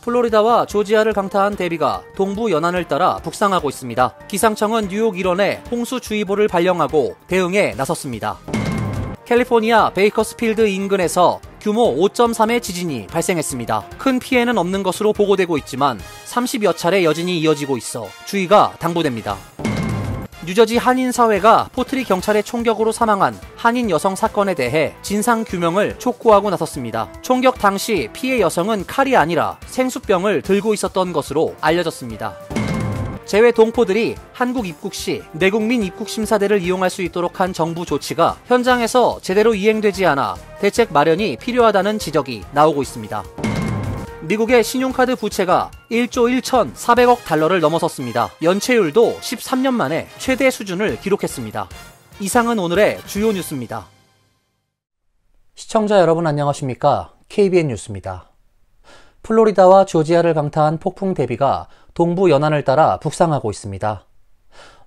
플로리다와 조지아를 강타한 대비가 동부 연안을 따라 북상하고 있습니다. 기상청은 뉴욕 일원에 홍수주의보를 발령하고 대응에 나섰습니다. 캘리포니아 베이커스필드 인근에서 규모 5.3의 지진이 발생했습니다. 큰 피해는 없는 것으로 보고되고 있지만 30여 차례 여진이 이어지고 있어 주의가 당부됩니다. 뉴저지 한인사회가 포트리 경찰의 총격으로 사망한 한인 여성 사건에 대해 진상규명을 촉구하고 나섰습니다. 총격 당시 피해 여성은 칼이 아니라 생수병을 들고 있었던 것으로 알려졌습니다. 재외 동포들이 한국 입국 시 내국민 입국 심사대를 이용할 수 있도록 한 정부 조치가 현장에서 제대로 이행되지 않아 대책 마련이 필요하다는 지적이 나오고 있습니다. 미국의 신용카드 부채가 1조 1,400억 달러를 넘어섰습니다. 연체율도 13년 만에 최대 수준을 기록했습니다. 이상은 오늘의 주요 뉴스입니다. 시청자 여러분 안녕하십니까? KBN 뉴스입니다. 플로리다와 조지아를 강타한 폭풍 대비가 동부 연안을 따라 북상하고 있습니다.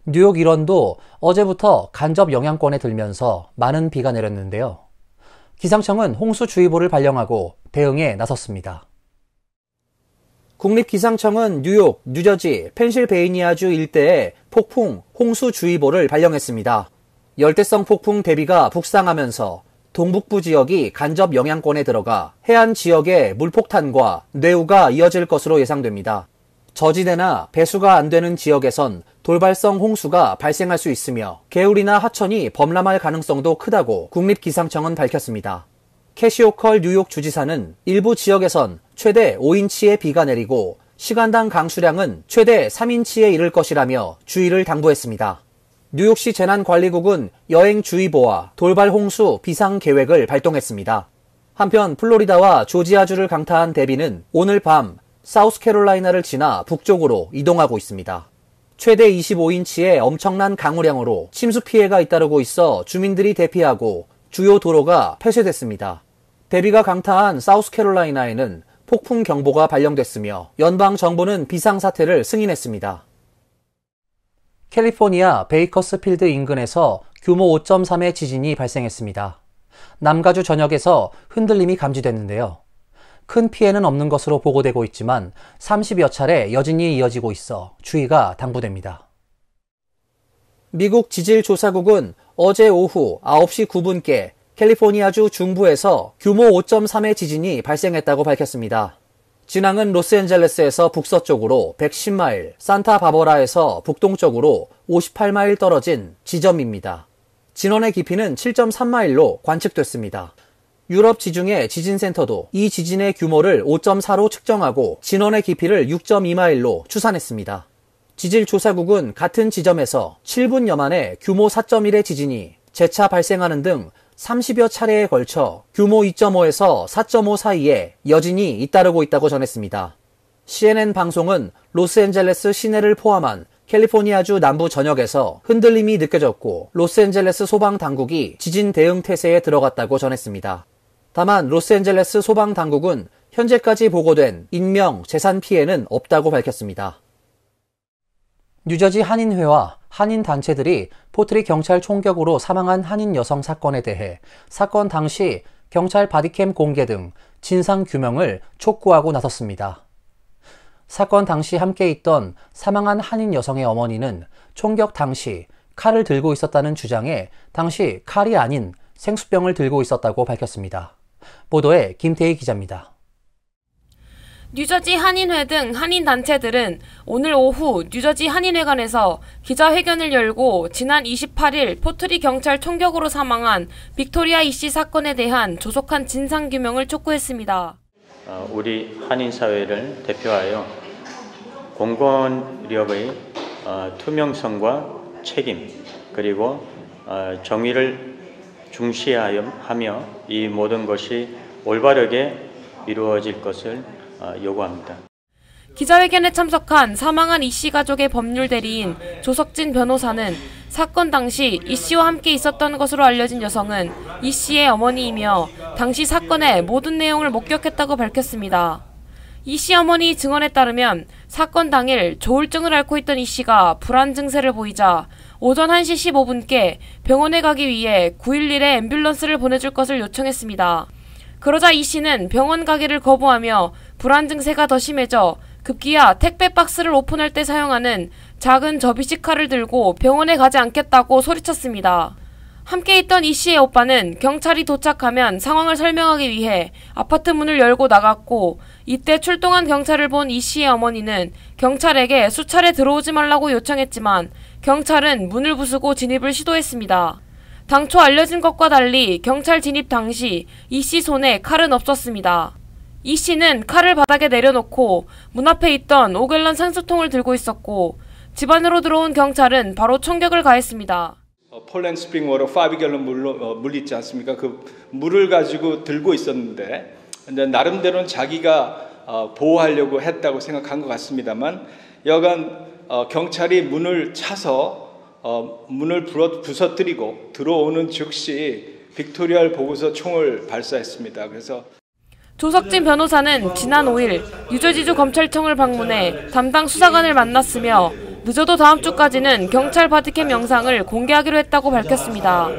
뉴욕 일원도 어제부터 간접 영향권에 들면서 많은 비가 내렸는데요. 기상청은 홍수주의보를 발령하고 대응에 나섰습니다. 국립기상청은 뉴욕, 뉴저지, 펜실베이니아주 일대에 폭풍, 홍수주의보를 발령했습니다. 열대성 폭풍 대비가 북상하면서 동북부 지역이 간접 영향권에 들어가 해안 지역에 물폭탄과 뇌우가 이어질 것으로 예상됩니다. 저지대나 배수가 안 되는 지역에선 돌발성 홍수가 발생할 수 있으며 개울이나 하천이 범람할 가능성도 크다고 국립기상청은 밝혔습니다. 캐시 호컬 뉴욕 주지사는 일부 지역에선 최대 5인치의 비가 내리고 시간당 강수량은 최대 3인치에 이를 것이라며 주의를 당부했습니다. 뉴욕시 재난관리국은 여행주의보와 돌발홍수 비상계획을 발동했습니다. 한편 플로리다와 조지아주를 강타한 대비는 오늘 밤 사우스캐롤라이나를 지나 북쪽으로 이동하고 있습니다. 최대 25인치의 엄청난 강우량으로 침수 피해가 잇따르고 있어 주민들이 대피하고 주요 도로가 폐쇄됐습니다. 대비가 강타한 사우스캐롤라이나에는 폭풍 경보가 발령됐으며 연방정부는 비상사태를 승인했습니다. 캘리포니아 베이커스필드 인근에서 규모 5.3의 지진이 발생했습니다. 남가주 전역에서 흔들림이 감지됐는데요. 큰 피해는 없는 것으로 보고되고 있지만 30여 차례 여진이 이어지고 있어 주의가 당부됩니다. 미국 지질조사국은 어제 오후 9시 9분께 캘리포니아주 중부에서 규모 5.3의 지진이 발생했다고 밝혔습니다. 진앙은 로스앤젤레스에서 북서쪽으로 110마일, 산타바버라에서 북동쪽으로 58마일 떨어진 지점입니다. 진원의 깊이는 7.3마일로 관측됐습니다. 유럽 지중해 지진센터도 이 지진의 규모를 5.4로 측정하고 진원의 깊이를 6.2마일로 추산했습니다. 지질조사국은 같은 지점에서 7분여 만에 규모 4.1의 지진이 재차 발생하는 등 30여 차례에 걸쳐 규모 2.5에서 4.5 사이에 여진이 잇따르고 있다고 전했습니다. CNN 방송은 로스앤젤레스 시내를 포함한 캘리포니아주 남부 전역에서 흔들림이 느껴졌고 로스앤젤레스 소방당국이 지진 대응 태세에 들어갔다고 전했습니다. 다만 로스앤젤레스 소방당국은 현재까지 보고된 인명, 재산 피해는 없다고 밝혔습니다. 뉴저지 한인회와 한인단체들이 포트리 경찰 총격으로 사망한 한인 여성 사건에 대해 사건 당시 경찰 바디캠 공개 등 진상규명을 촉구하고 나섰습니다. 사건 당시 함께 있던 사망한 한인 여성의 어머니는 총격 당시 칼을 들고 있었다는 주장에 당시 칼이 아닌 생수병을 들고 있었다고 밝혔습니다. 보도에 김태희 기자입니다. 뉴저지 한인회 등 한인단체들은 오늘 오후 뉴저지 한인회관에서 기자회견을 열고 지난 28일 포트리 경찰 총격으로 사망한 빅토리아 이씨 사건에 대한 조속한 진상규명을 촉구했습니다. 우리 한인사회를 대표하여 공권력의 투명성과 책임 그리고 정의를 중시하며 이 모든 것이 올바르게 이루어질 것을 요구합니다. 기자회견에 참석한 사망한 이씨 가족의 법률 대리인 조석진 변호사는 사건 당시 이씨와 함께 있었던 것으로 알려진 여성은 이씨의 어머니이며 당시 사건의 모든 내용을 목격했다고 밝혔습니다. 이씨 어머니 증언에 따르면 사건 당일 조울증을 앓고 있던 이씨가 불안 증세를 보이자 오전 1시 15분께 병원에 가기 위해 911에 앰뷸런스를 보내줄 것을 요청했습니다. 그러자 이씨는 병원 가기를 거부하며 불안 증세가 더 심해져 급기야 택배 박스를 오픈할 때 사용하는 작은 접이식 칼을 들고 병원에 가지 않겠다고 소리쳤습니다. 함께 있던 이 씨의 오빠는 경찰이 도착하면 상황을 설명하기 위해 아파트 문을 열고 나갔고, 이때 출동한 경찰을 본 이 씨의 어머니는 경찰에게 수차례 들어오지 말라고 요청했지만 경찰은 문을 부수고 진입을 시도했습니다. 당초 알려진 것과 달리 경찰 진입 당시 이 씨 손에 칼은 없었습니다. 이 씨는 칼을 바닥에 내려놓고 문 앞에 있던 5갤런 생수통을 들고 있었고, 집 안으로 들어온 경찰은 바로 총격을 가했습니다. 폴란드 스프링 워터 5갤런 물 있지 않습니까? 그 물을 가지고 들고 있었는데 나름대로는 자기가 보호하려고 했다고 생각한 것 같습니다만, 여간 경찰이 문을 차서 문을 부서뜨리고 들어오는 즉시 빅토리아를 보고서 총을 발사했습니다. 그래서 조석진 변호사는 지난 5일 뉴저지주 검찰청을 방문해 담당 수사관을 만났으며 늦어도 다음 주까지는 경찰 바디캠 영상을 공개하기로 했다고 밝혔습니다.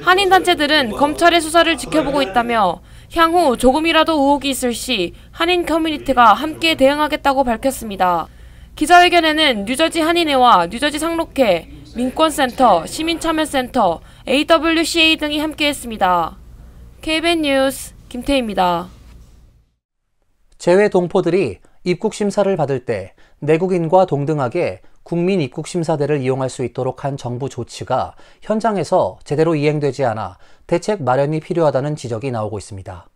한인단체들은 검찰의 수사를 지켜보고 있다며 향후 조금이라도 의혹이 있을 시 한인 커뮤니티가 함께 대응하겠다고 밝혔습니다. 기자회견에는 뉴저지 한인회와 뉴저지 상록회, 민권센터, 시민참여센터, AWCA 등이 함께했습니다. KBN 뉴스 김태희입니다. 재외 동포들이 입국 심사를 받을 때 내국인과 동등하게 국민 입국 심사대를 이용할 수 있도록 한 정부 조치가 현장에서 제대로 이행되지 않아 대책 마련이 필요하다는 지적이 나오고 있습니다.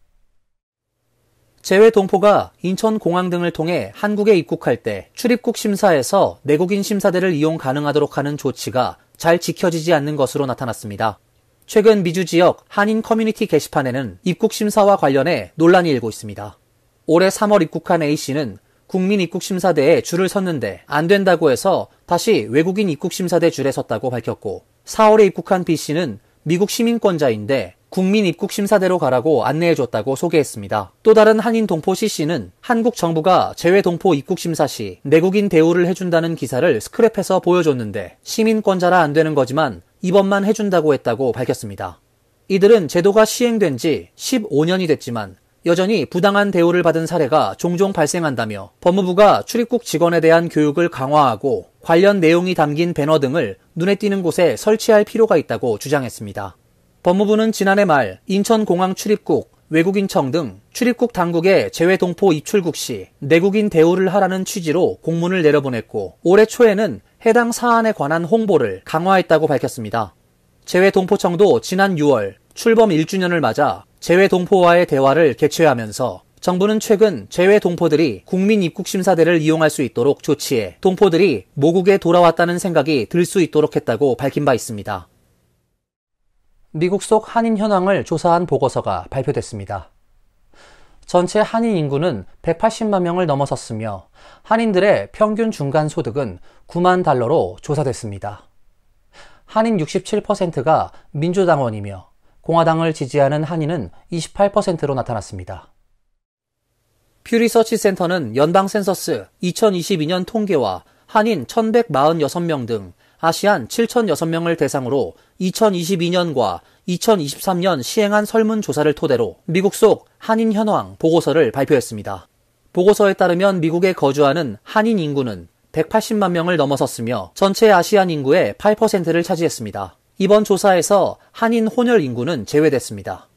재외 동포가 인천공항 등을 통해 한국에 입국할 때 출입국 심사에서 내국인 심사대를 이용 가능하도록 하는 조치가 잘 지켜지지 않는 것으로 나타났습니다. 최근 미주 지역 한인 커뮤니티 게시판에는 입국 심사와 관련해 논란이 일고 있습니다. 올해 3월 입국한 A씨는 국민 입국심사대에 줄을 섰는데 안 된다고 해서 다시 외국인 입국심사대 줄에 섰다고 밝혔고, 4월에 입국한 B씨는 미국 시민권자인데 국민 입국심사대로 가라고 안내해줬다고 소개했습니다. 또 다른 한인 동포 C씨는 한국 정부가 재외 동포 입국심사 시 내국인 대우를 해준다는 기사를 스크랩해서 보여줬는데 시민권자라 안 되는 거지만 이번만 해준다고 했다고 밝혔습니다. 이들은 제도가 시행된 지 15년이 됐지만 여전히 부당한 대우를 받은 사례가 종종 발생한다며 법무부가 출입국 직원에 대한 교육을 강화하고 관련 내용이 담긴 배너 등을 눈에 띄는 곳에 설치할 필요가 있다고 주장했습니다. 법무부는 지난해 말 인천공항 출입국, 외국인청 등 출입국 당국에 재외 동포 입출국 시 내국인 대우를 하라는 취지로 공문을 내려보냈고, 올해 초에는 해당 사안에 관한 홍보를 강화했다고 밝혔습니다. 재외 동포청도 지난 6월 출범 1주년을 맞아 재외 동포와의 대화를 개최하면서 정부는 최근 재외 동포들이 국민 입국심사대를 이용할 수 있도록 조치해 동포들이 모국에 돌아왔다는 생각이 들 수 있도록 했다고 밝힌 바 있습니다. 미국 속 한인 현황을 조사한 보고서가 발표됐습니다. 전체 한인 인구는 180만 명을 넘어섰으며 한인들의 평균 중간 소득은 9만 달러로 조사됐습니다. 한인 67%가 민주당원이며 공화당을 지지하는 한인은 28%로 나타났습니다. 퓨 리서치 센터는 연방 센서스 2022년 통계와 한인 1,146명 등 아시안 7,006명을 대상으로 2022년과 2023년 시행한 설문조사를 토대로 미국 속 한인 현황 보고서를 발표했습니다. 보고서에 따르면 미국에 거주하는 한인 인구는 180만 명을 넘어섰으며 전체 아시안 인구의 8%를 차지했습니다. 이번 조사에서 한인 혼혈 인구는 제외됐습니다.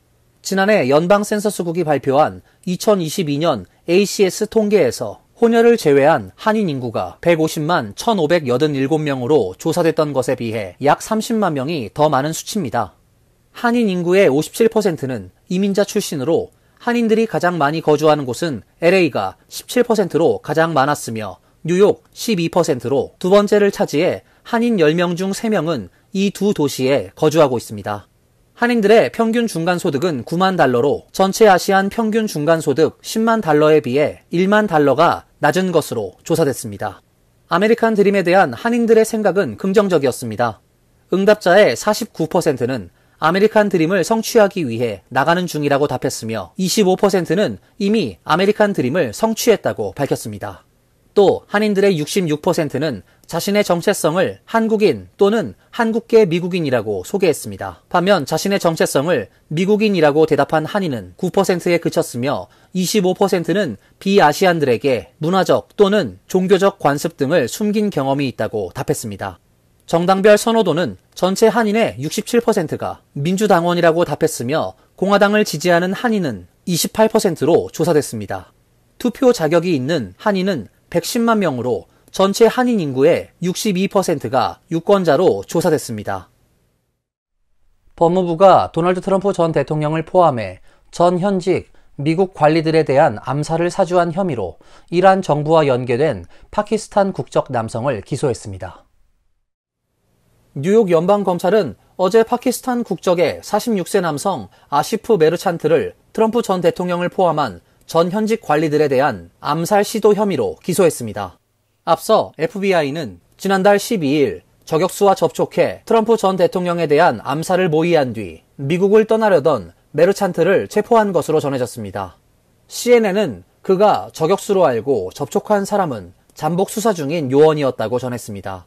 지난해 연방 센서스국이 발표한 2022년 ACS 통계에서 혼혈을 제외한 한인 인구가 150만 1,587명으로 조사됐던 것에 비해 약 30만 명이 더 많은 수치입니다. 한인 인구의 57%는 이민자 출신으로 한인들이 가장 많이 거주하는 곳은 LA가 17%로 가장 많았으며 뉴욕 12%로 두 번째를 차지해 한인 10명 중 3명은 이 두 도시에 거주하고 있습니다. 한인들의 평균 중간소득은 9만 달러로 전체 아시안 평균 중간소득 10만 달러에 비해 1만 달러가 낮은 것으로 조사됐습니다. 아메리칸 드림에 대한 한인들의 생각은 긍정적이었습니다. 응답자의 49%는 아메리칸 드림을 성취하기 위해 나가는 중이라고 답했으며 25%는 이미 아메리칸 드림을 성취했다고 밝혔습니다. 또 한인들의 66%는 자신의 정체성을 한국인 또는 한국계 미국인이라고 소개했습니다. 반면 자신의 정체성을 미국인이라고 대답한 한인은 9%에 그쳤으며 25%는 비아시안들에게 문화적 또는 종교적 관습 등을 숨긴 경험이 있다고 답했습니다. 정당별 선호도는 전체 한인의 67%가 민주당원이라고 답했으며 공화당을 지지하는 한인은 28%로 조사됐습니다. 투표 자격이 있는 한인은 110만 명으로 전체 한인 인구의 62%가 유권자로 조사됐습니다. 법무부가 도널드 트럼프 전 대통령을 포함해 전 현직 미국 관리들에 대한 암살을 사주한 혐의로 이란 정부와 연계된 파키스탄 국적 남성을 기소했습니다. 뉴욕 연방검찰은 어제 파키스탄 국적의 46세 남성 아시프 메르찬트를 트럼프 전 대통령을 포함한 전 현직 관리들에 대한 암살 시도 혐의로 기소했습니다. 앞서 FBI는 지난달 12일 저격수와 접촉해 트럼프 전 대통령에 대한 암살을 모의한 뒤 미국을 떠나려던 메르찬트를 체포한 것으로 전해졌습니다. CNN은 그가 저격수로 알고 접촉한 사람은 잠복 수사 중인 요원이었다고 전했습니다.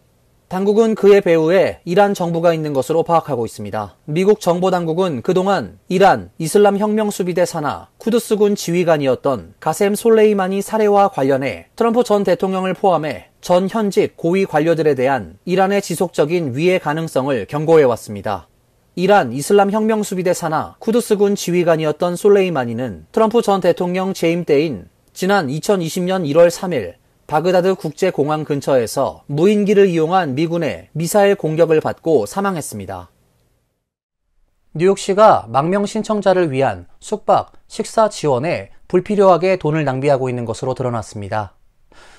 당국은 그의 배후에 이란 정부가 있는 것으로 파악하고 있습니다. 미국 정보당국은 그동안 이란 이슬람 혁명수비대 산하 쿠드스군 지휘관이었던 가셈 솔레이마니 살해와 관련해 트럼프 전 대통령을 포함해 전 현직 고위 관료들에 대한 이란의 지속적인 위해 가능성을 경고해왔습니다. 이란 이슬람 혁명수비대 산하 쿠드스군 지휘관이었던 솔레이마니는 트럼프 전 대통령 재임 때인 지난 2020년 1월 3일 바그다드 국제공항 근처에서 무인기를 이용한 미군의 미사일 공격을 받고 사망했습니다. 뉴욕시가 망명 신청자를 위한 숙박, 식사 지원에 불필요하게 돈을 낭비하고 있는 것으로 드러났습니다.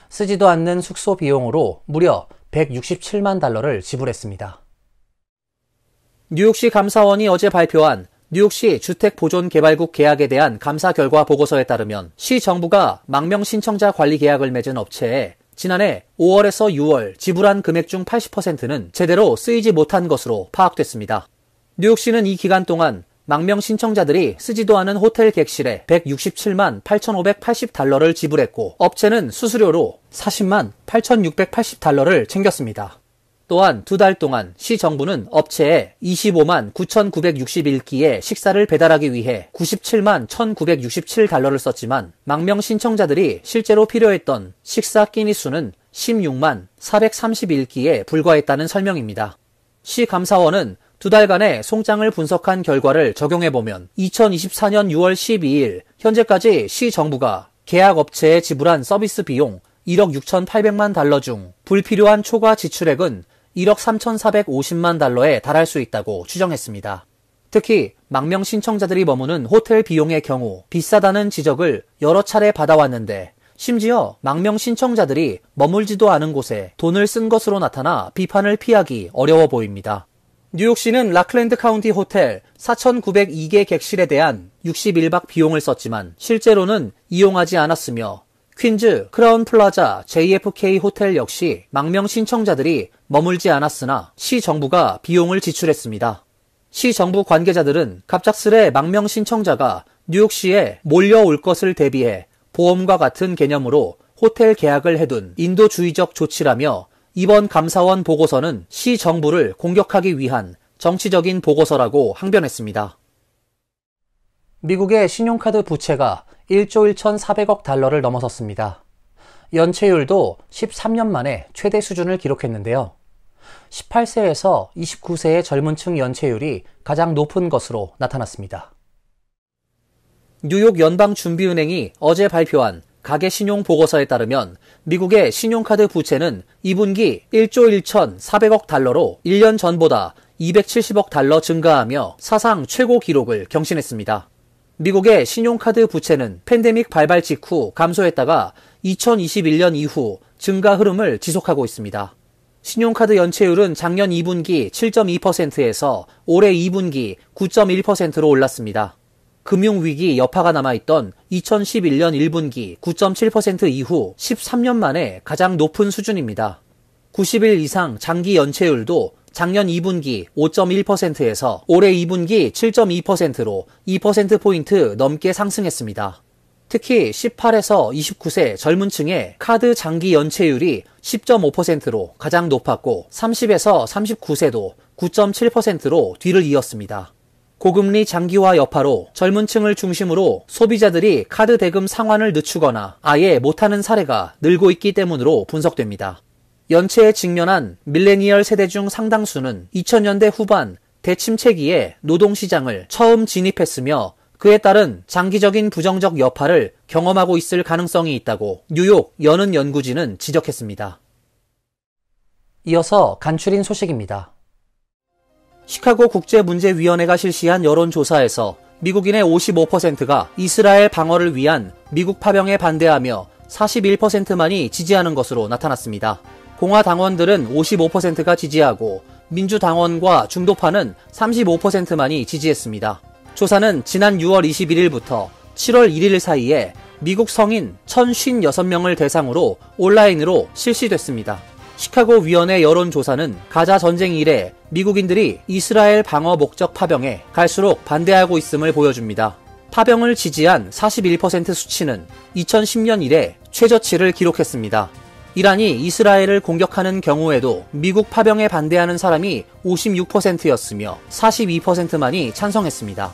쓰지도 않는 숙소 비용으로 무려 167만 달러를 지불했습니다. 뉴욕시 감사원이 어제 발표한 뉴욕시 주택보존개발국 계약에 대한 감사 결과 보고서에 따르면 시 정부가 망명 신청자 관리 계약을 맺은 업체에 지난해 5월에서 6월 지불한 금액 중 80%는 제대로 쓰이지 못한 것으로 파악됐습니다. 뉴욕시는 이 기간 동안 망명 신청자들이 쓰지도 않은 호텔 객실에 167만 8,580달러를 지불했고 업체는 수수료로 40만 8,680달러를 챙겼습니다. 또한 2달 동안 시 정부는 업체에 25만 9,961끼의 식사를 배달하기 위해 97만 1,967달러를 썼지만 망명 신청자들이 실제로 필요했던 식사 끼니 수는 16만 431끼에 불과했다는 설명입니다. 시 감사원은 2달간의 송장을 분석한 결과를 적용해보면 2024년 6월 12일 현재까지 시 정부가 계약 업체에 지불한 서비스 비용 1억 6,800만 달러 중 불필요한 초과 지출액은 1억 3,450만 달러에 달할 수 있다고 추정했습니다. 특히 망명 신청자들이 머무는 호텔 비용의 경우 비싸다는 지적을 여러 차례 받아왔는데 심지어 망명 신청자들이 머물지도 않은 곳에 돈을 쓴 것으로 나타나 비판을 피하기 어려워 보입니다. 뉴욕시는 라클랜드 카운티 호텔 4,902개 객실에 대한 61박 비용을 썼지만 실제로는 이용하지 않았으며 퀸즈, 크라운 플라자, JFK 호텔 역시 망명 신청자들이 머물지 않았으나 시 정부가 비용을 지출했습니다. 시 정부 관계자들은 갑작스레 망명 신청자가 뉴욕시에 몰려올 것을 대비해 보험과 같은 개념으로 호텔 계약을 해둔 인도주의적 조치라며 이번 감사원 보고서는 시 정부를 공격하기 위한 정치적인 보고서라고 항변했습니다. 미국의 신용카드 부채가 1조 1,400억 달러를 넘어섰습니다. 연체율도 13년 만에 최대 수준을 기록했는데요. 18세에서 29세의 젊은 층 연체율이 가장 높은 것으로 나타났습니다. 뉴욕 연방준비은행이 어제 발표한 가계신용 보고서에 따르면 미국의 신용카드 부채는 2분기 1조 1,400억 달러로 1년 전보다 270억 달러 증가하며 사상 최고 기록을 경신했습니다. 미국의 신용카드 부채는 팬데믹 발발 직후 감소했다가 2021년 이후 증가 흐름을 지속하고 있습니다. 신용카드 연체율은 작년 2분기 7.2%에서 올해 2분기 9.1%로 올랐습니다. 금융위기 여파가 남아있던 2011년 1분기 9.7% 이후 13년 만에 가장 높은 수준입니다. 90일 이상 장기 연체율도 작년 2분기 5.1%에서 올해 2분기 7.2%로 2%포인트 넘게 상승했습니다. 특히 18에서 29세 젊은 층의 카드 장기 연체율이 10.5%로 가장 높았고 30에서 39세도 9.7%로 뒤를 이었습니다. 고금리 장기화 여파로 젊은 층을 중심으로 소비자들이 카드 대금 상환을 늦추거나 아예 못하는 사례가 늘고 있기 때문으로 분석됩니다. 연체에 직면한 밀레니얼 세대 중 상당수는 2000년대 후반 대침체기에 노동시장을 처음 진입했으며 그에 따른 장기적인 부정적 여파를 경험하고 있을 가능성이 있다고 뉴욕 여는 연구진은 지적했습니다. 이어서 간추린 소식입니다. 시카고 국제문제위원회가 실시한 여론조사에서 미국인의 55%가 이스라엘 방어를 위한 미국 파병에 반대하며 41%만이 지지하는 것으로 나타났습니다. 공화당원들은 55%가 지지하고 민주당원과 중도파는 35%만이 지지했습니다. 조사는 지난 6월 21일부터 7월 1일 사이에 미국 성인 1,056명을 대상으로 온라인으로 실시됐습니다. 시카고 위원회 여론조사는 가자 전쟁 이래 미국인들이 이스라엘 방어 목적 파병에 갈수록 반대하고 있음을 보여줍니다. 파병을 지지한 41% 수치는 2010년 이래 최저치를 기록했습니다. 이란이 이스라엘을 공격하는 경우에도 미국 파병에 반대하는 사람이 56%였으며 42%만이 찬성했습니다.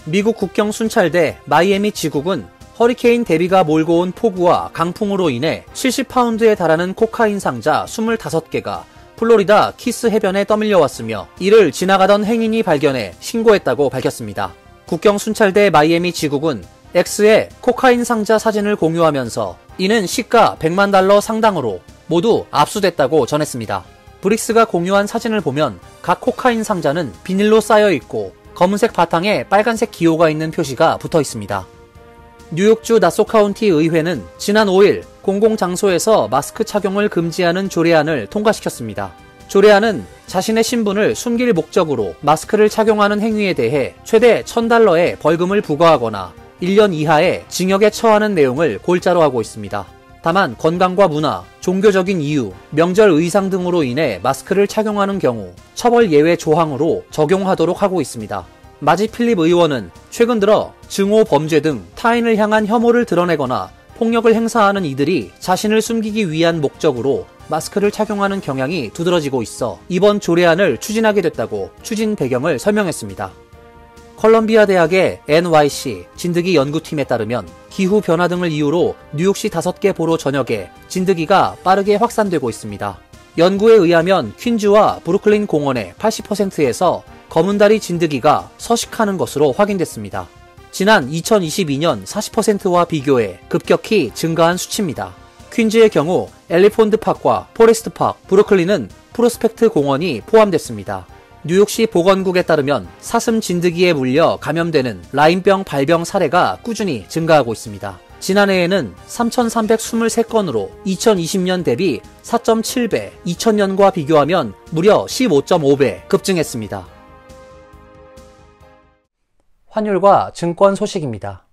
미국 국경 순찰대 마이애미 지국은 허리케인 데비가 몰고 온 폭우와 강풍으로 인해 70파운드에 달하는 코카인 상자 25개가 플로리다 키스 해변에 떠밀려왔으며 이를 지나가던 행인이 발견해 신고했다고 밝혔습니다. 국경 순찰대 마이애미 지국은 X에 코카인 상자 사진을 공유하면서 이는 시가 $100만 상당으로 모두 압수됐다고 전했습니다. 브릭스가 공유한 사진을 보면 각 코카인 상자는 비닐로 쌓여 있고 검은색 바탕에 빨간색 기호가 있는 표시가 붙어 있습니다. 뉴욕주 나소 카운티 의회는 지난 5일 공공장소에서 마스크 착용을 금지하는 조례안을 통과시켰습니다. 조례안은 자신의 신분을 숨길 목적으로 마스크를 착용하는 행위에 대해 최대 $1,000의 벌금을 부과하거나 1년 이하의 징역에 처하는 내용을 골자로 하고 있습니다. 다만 건강과 문화, 종교적인 이유, 명절 의상 등으로 인해 마스크를 착용하는 경우 처벌 예외 조항으로 적용하도록 하고 있습니다. 마지 필립 의원은 최근 들어 증오 범죄 등 타인을 향한 혐오를 드러내거나 폭력을 행사하는 이들이 자신을 숨기기 위한 목적으로 마스크를 착용하는 경향이 두드러지고 있어 이번 조례안을 추진하게 됐다고 추진 배경을 설명했습니다. 컬럼비아 대학의 NYC 진드기 연구팀에 따르면 기후 변화 등을 이유로 뉴욕시 5개 보로 전역에 진드기가 빠르게 확산되고 있습니다. 연구에 의하면 퀸즈와 브루클린 공원의 80%에서 검은다리 진드기가 서식하는 것으로 확인됐습니다. 지난 2022년 40%와 비교해 급격히 증가한 수치입니다. 퀸즈의 경우 엘리폰트 파크와 포레스트 파크, 브루클린은 프로스펙트 공원이 포함됐습니다. 뉴욕시 보건국에 따르면 사슴 진드기에 물려 감염되는 라임병 발병 사례가 꾸준히 증가하고 있습니다. 지난해에는 3,323건으로 2020년 대비 4.7배, 2000년과 비교하면 무려 15.5배 급증했습니다. 환율과 증권 소식입니다.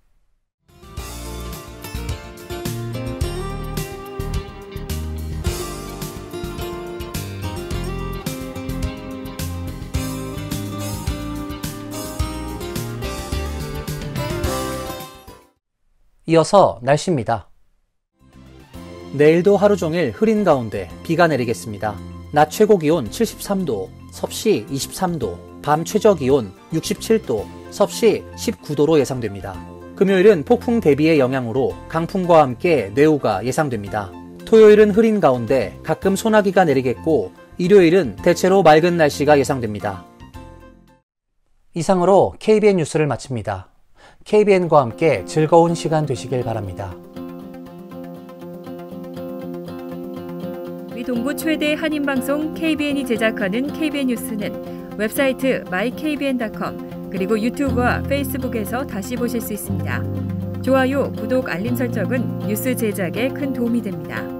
이어서 날씨입니다. 내일도 하루 종일 흐린 가운데 비가 내리겠습니다. 낮 최고 기온 73도, 섭씨 23도, 밤 최저 기온 67도, 섭씨 19도로 예상됩니다. 금요일은 폭풍 대비의 영향으로 강풍과 함께 뇌우가 예상됩니다. 토요일은 흐린 가운데 가끔 소나기가 내리겠고 일요일은 대체로 맑은 날씨가 예상됩니다. 이상으로 KBN 뉴스를 마칩니다. KBN과 함께 즐거운 시간 되시길 바랍니다. 우리 동부 최대 한인방송 KBN이 제작하는 KBN 뉴스는 웹사이트 mykbn.com 그리고 유튜브와 페이스북에서 다시 보실 수 있습니다. 좋아요, 구독, 알림 설정은 뉴스 제작에 큰 도움이 됩니다.